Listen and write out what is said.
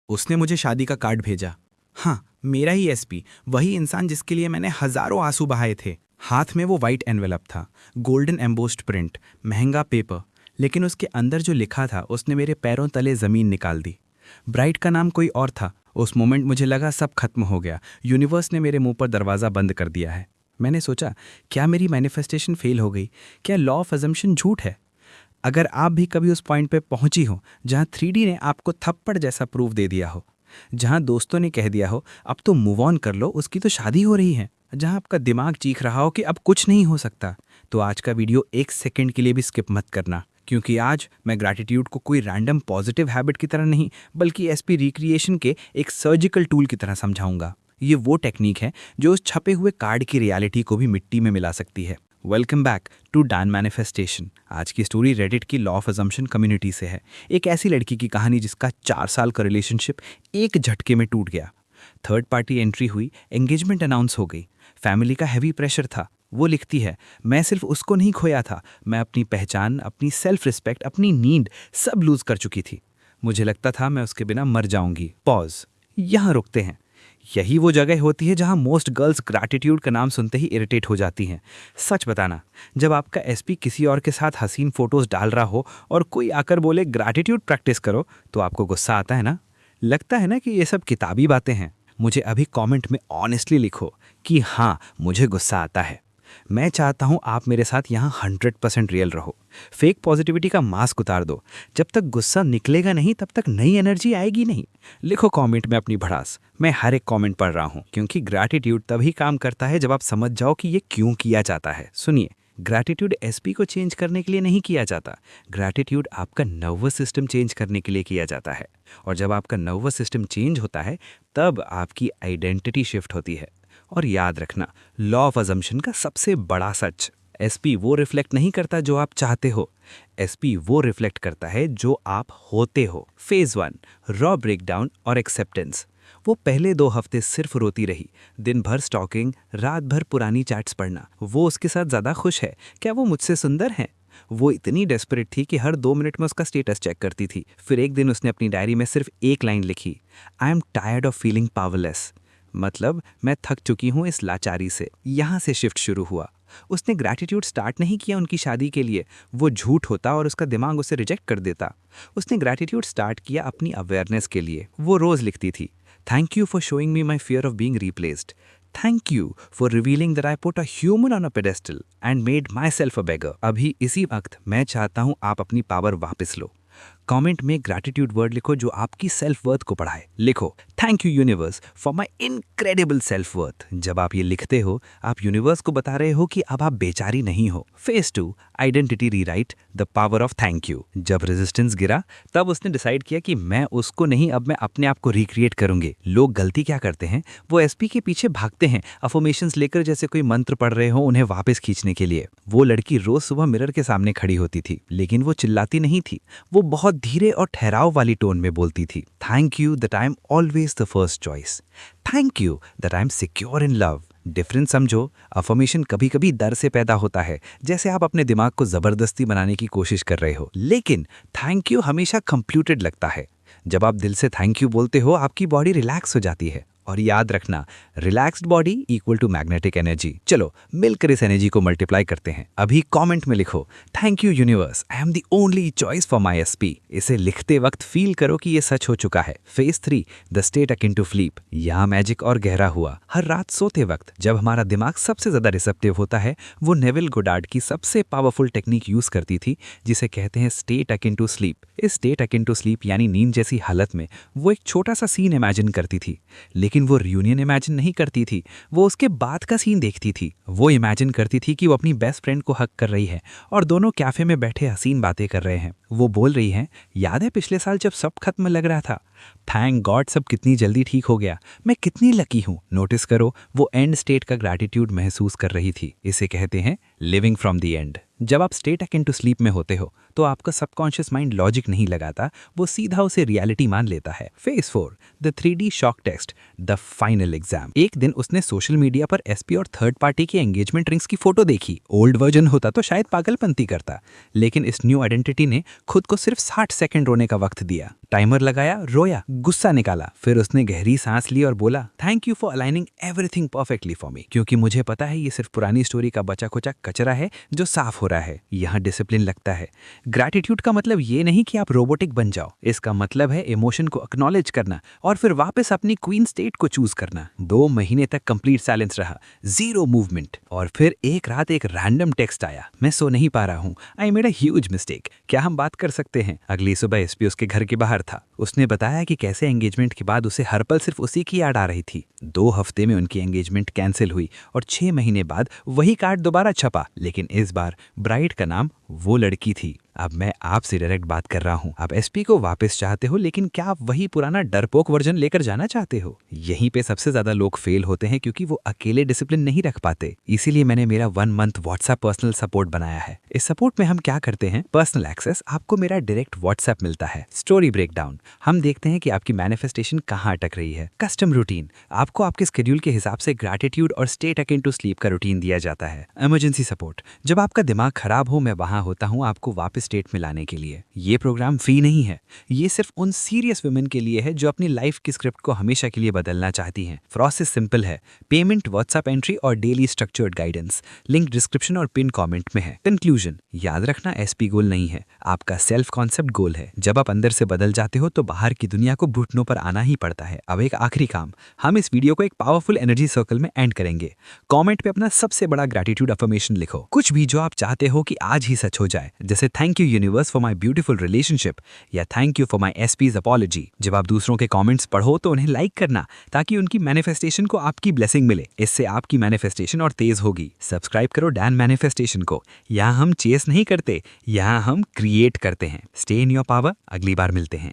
उसने मुझे शादी का कार्ड भेजा। हाँ, मेरा ही एसपी, वही इंसान जिसके लिए मैंने हजारों आंसू बहाए थे। हाथ में वो वाइट एनवेलप था, गोल्डन एम्बोस्ड प्रिंट, महंगा पेपर, लेकिन उसके अंदर जो लिखा था उसने मेरे पैरों तले ज़मीन निकाल दी। ब्राइड का नाम कोई और था। उस मोमेंट मुझे लगा सब खत्म हो गया, यूनिवर्स ने मेरे मुंह पर दरवाज़ा बंद कर दिया है। मैंने सोचा, क्या मेरी मैनिफेस्टेशन फेल हो गई? क्या लॉ ऑफ अजम्पशन झूठ है? अगर आप भी कभी उस पॉइंट पे पहुंची हो जहां 3D ने आपको थप्पड़ जैसा प्रूफ दे दिया हो, जहां दोस्तों ने कह दिया हो अब तो मूव ऑन कर लो, उसकी तो शादी हो रही है, जहां आपका दिमाग चीख रहा हो कि अब कुछ नहीं हो सकता, तो आज का वीडियो एक सेकंड के लिए भी स्किप मत करना, क्योंकि आज मैं ग्रैटिट्यूड को कोई रैंडम पॉजिटिव हैबिट की तरह नहीं, बल्कि एसपी रिक्रिएशन के एक सर्जिकल टूल की तरह समझाऊंगा। ये वो टेक्निक है जो उस छपे हुए कार्ड की रियलिटी को भी मिट्टी में मिला सकती है। Welcome back to Dan manifestation. आज की स्टोरी रेडिट की लॉ ऑफ अजम्पशन कम्युनिटी से है। एक ऐसी लड़की की कहानी जिसका 4 साल का रिलेशनशिप एक झटके में टूट गया। थर्ड पार्टी एंट्री हुई, एंगेजमेंट अनाउंस हो गई, फैमिली का हैवी प्रेशर था। वो लिखती है, मैं सिर्फ उसको नहीं खोया था, मैं अपनी पहचान, अपनी सेल्फ रिस्पेक्ट, अपनी नीड सब लूज कर चुकी थी। मुझे लगता था मैं उसके बिना मर जाऊंगी। पॉज, यहाँ रुकते हैं। यही वो जगह होती है जहां मोस्ट गर्ल्स ग्रैटिट्यूड का नाम सुनते ही इरिटेट हो जाती हैं। सच बताना, जब आपका एसपी किसी और के साथ हसीन फोटोज डाल रहा हो और कोई आकर बोले ग्रैटिट्यूड प्रैक्टिस करो, तो आपको गुस्सा आता है ना? लगता है ना कि ये सब किताबी बातें हैं। मुझे अभी कमेंट में ऑनेस्टली लिखो कि हाँ, मुझे गुस्सा आता है। मैं चाहता हूँ आप मेरे साथ यहाँ 100% रियल रहो। फेक पॉजिटिविटी का मास्क उतार दो। जब तक गुस्सा निकलेगा नहीं तब तक नई एनर्जी आएगी नहीं। लिखो कमेंट में अपनी भड़ास। मैं हर एक कमेंट पढ़ रहा हूँ, क्योंकि ग्रैटिट्यूड तभी काम करता है जब आप समझ जाओ कि ये क्यों किया जाता है। सुनिए, ग्रैटिट्यूड एसपी को चेंज करने के लिए नहीं किया जाता। ग्रैटिट्यूड आपका नर्वस सिस्टम चेंज करने के लिए किया जाता है। और जब आपका नर्वस सिस्टम चेंज होता है तब आपकी आइडेंटिटी शिफ्ट होती है। और याद रखना, लॉ ऑफ अजम्पशन का सबसे बड़ा सच, एसपी वो रिफ्लेक्ट नहीं करता जो आप चाहते हो, एसपी वो रिफ्लेक्ट करता है जो आप होते हो। फेज 1, रॉ ब्रेकडाउन और एक्सेप्टेंस। वो पहले 2 हफ्ते सिर्फ रोती रही, दिन भर स्टॉकिंग, रात भर पुरानी चैट्स पढ़ना। वो उसके साथ ज़्यादा खुश है, क्या वो मुझसे सुंदर है? वो इतनी डेस्परेट थी कि हर 2 मिनट में उसका स्टेटस चेक करती थी। फिर एक दिन उसने अपनी डायरी में सिर्फ एक लाइन लिखी, I am tired of feeling powerless. मतलब, मैं थक चुकी हूँ इस लाचारी से। यहाँ से शिफ्ट शुरू हुआ। उसने ग्रैटिट्यूड स्टार्ट नहीं किया उनकी शादी के लिए, वो झूठ होता और उसका दिमाग उसे रिजेक्ट कर देता। उसने ग्रैटिट्यूड स्टार्ट किया अपनी अवेयरनेस के लिए। वो रोज लिखती थी, thank you for showing me my fear of being replaced, thank you for revealing that I put a human on a pedestal and made myself a beggar. अभी इसी वक्त मैं चाहता हूँ आप अपनी पावर वापस लो। कमेंट में ग्रैटिट्यूड वर्ड लिखो जो आपकी सेल्फ वर्थ को बढ़ाए। लिखो, thank you universe for my incredible self worth. जब आप ये लिखते हो, आप यूनिवर्स को बता रहे हो कि अब आप बेचारी नहीं हो। Phase 2, identity rewrite, the power of thank you. जब रेजिस्टेंस गिरा, तब उसने डिसाइड किया कि मैं उसको नहीं, अब मैं अपने आप को रिक्रिएट करूंगी। लोग गलती क्या करते हैं, वो एसपी के पीछे भागते हैं, अफर्मेशंस लेकर, जैसे कोई मंत्र पढ़ रहे हो उन्हें वापस खींचने के लिए। वो लड़की रोज सुबह मिरर के सामने खड़ी होती थी, लेकिन वो चिल्लाती नहीं थी। वो बहुत धीरे और ठहराव वाली टोन में बोलती थी, thank you that I am always the first choice, thank you that I am secure in love. Difference समझो, अफर्मेशन कभी कभी डर से पैदा होता है, जैसे आप अपने दिमाग को जबरदस्ती बनाने की कोशिश कर रहे हो, लेकिन थैंक यू हमेशा कंप्यूटेड लगता है। जब आप दिल से थैंक यू बोलते हो, आपकी बॉडी रिलैक्स हो जाती है। और याद रखना, relaxed body equal to magnetic energy. चलो मिलकर इस एनर्जी को मल्टीप्लाई करते हैं। अभी कमेंट में लिखो, thank you universe, I am the only choice for my SP. इसे लिखते वक्त फील करो कि ये सच हो चुका है। Phase 3, the state akin to sleep. यहाँ मैजिक और गहरा हुआ। हर रात सोते वक्त जब हमारा दिमाग सबसे ज्यादा रिसेप्टिव होता है, वो नेविल गोडार्ड की सबसे पावरफुल टेक्निक यूज करती थी, जिसे कहते हैं स्टेट अकिन टू स्लीप। इस स्टेट अकिन टू स्लीप यानी नींद जैसी हालत में वो एक छोटा सा सीन इमेजिन करती थी। लेकिन वो रियूनियन इमेजिन नहीं करती थी, वो उसके बाद का सीन देखती थी। वो इमेजिन करती थी कि वो अपनी बेस्ट फ्रेंड को हक कर रही है और दोनों कैफे में बैठे हसीन बातें कर रहे हैं। वो बोल रही हैं, याद है पिछले साल जब सब खत्म लग रहा था, थैंक गॉड सब कितनी जल्दी ठीक हो गया, मैं कितनी लकी हूँ। नोटिस करो, वो एंड स्टेट का ग्रैटिट्यूड महसूस कर रही थी। इसे कहते हैं लिविंग फ्रॉम द एंड। जब आप स्टेट अकिन टू स्लीप में होते हो तो आपका सबकॉन्शियस माइंड लॉजिक नहीं लगाता, वो सीधा उसे रियलिटी मान लेता है। Phase 4, the 3D shock test, the final exam. एक दिन उसने सोशल मीडिया पर एसपी और थर्ड पार्टी की एंगेजमेंट रिंग्स की फोटो देखी। ओल्ड वर्जन होता तो शायद पागलपंती करता, लेकिन इस न्यू आइडेंटिटी ने खुद को सिर्फ 60 सेकंड रोने का वक्त दिया। टाइमर लगाया, रोया, गुस्सा निकाला, फिर उसने गहरी सांस ली और बोला, thank you for aligning everything perfectly for me, क्योंकि मुझे पता है ये सिर्फ पुरानी स्टोरी का बचा खुचा कचरा है जो साफ हो रहा है। यहाँ डिसिप्लिन लगता है। ग्रैटिट्यूड का मतलब ये नहीं कि आप रोबोटिक बन जाओ, इसका मतलब है इमोशन को एक्नॉलेज करना और फिर वापस अपनी क्वीन स्टेट को चूज करना। 2 महीने तक कंप्लीट साइलेंस रहा, जीरो मूवमेंट, और फिर एक रात एक रैंडम टेक्स्ट आया, मैं सो नहीं पा रहा हूँ, I made a huge mistake, क्या हम बात कर सकते हैं? अगली सुबह एसपी उसके घर के बाहर था। उसने बताया कि कैसे एंगेजमेंट के बाद उसे हर पल सिर्फ उसी की याद आ रही थी। 2 हफ्ते में उनकी एंगेजमेंट कैंसिल हुई और 6 महीने बाद वही कार्ड दोबारा छपा, लेकिन इस बार ब्राइड का नाम वो लड़की थी। अब मैं आपसे डायरेक्ट बात कर रहा हूँ। आप एसपी को वापस चाहते हो, लेकिन क्या आप वही पुराना डरपोक वर्जन लेकर जाना चाहते हो? यहीं पे सबसे ज्यादा लोग फेल होते हैं, क्योंकि वो अकेले डिसिप्लिन नहीं रख पाते। इसीलिए मैंने मेरा 1 मंथ व्हाट्सएप पर्सनल सपोर्ट बनाया है। इस सपोर्ट में हम क्या करते हैं? पर्सनल एक्सेस, आपको मेरा डायरेक्ट व्हाट्सएप मिलता है। स्टोरी ब्रेकडाउन, हम देखते हैं कि आपकी मैनिफेस्टेशन कहाँ अटक रही है। कस्टम रूटीन, आपको आपके स्केड्यूल के हिसाब से ग्रैटिट्यूड और स्टेट अकिन टू स्लीप का रूटीन दिया जाता है। इमरजेंसी सपोर्ट, जब आपका दिमाग खराब हो मैं वहां होता हूं आपको वापस स्टेट में लाने के लिए। ये प्रोग्राम फ्री नहीं है, ये सिर्फ उन सीरियस वुमेन के लिए है जो अपनी लाइफ की स्क्रिप्ट को हमेशा के लिए बदलना चाहती हैं। प्रोसेस सिंपल है, पेमेंट, व्हाट्सएप एंट्री और daily structured guidance. Link description और पिन कमेंट में है। कंक्लूजन, याद रखना एसपी गोल नहीं है, आपका सेल्फ कॉन्सेप्ट गोल है। जब आप अंदर से बदल जाते हो तो बाहर की दुनिया को घुटनों पर आना ही पड़ता है। अब एक आखिरी काम, हम इस वीडियो को एक पावरफुल एनर्जी सर्कल में एंड करेंगे। कमेंट पे अपना सबसे बड़ा ग्रैटिट्यूड अफर्मेशन लिखो, कुछ भी जो आप चाहते हो कि आज ही सच हो जाए, जैसे thank you universe for my beautiful relationship या थैंक यू फॉर माय एसपीज अपॉलॉजी। जब आप दूसरों के कमेंट्स पढ़ो तो उन्हें लाइक करना, ताकि उनकी मैनिफेस्टेशन को आपकी ब्लेसिंग मिले। इससे आपकी मैनिफेस्टेशन और तेज होगी। सब्सक्राइब करो डैन मैनिफेस्टेशन को। यहाँ हम चेस नहीं करते, यहाँ हम क्रिएट करते हैं। स्टे इन योर पावर, अगली बार मिलते हैं।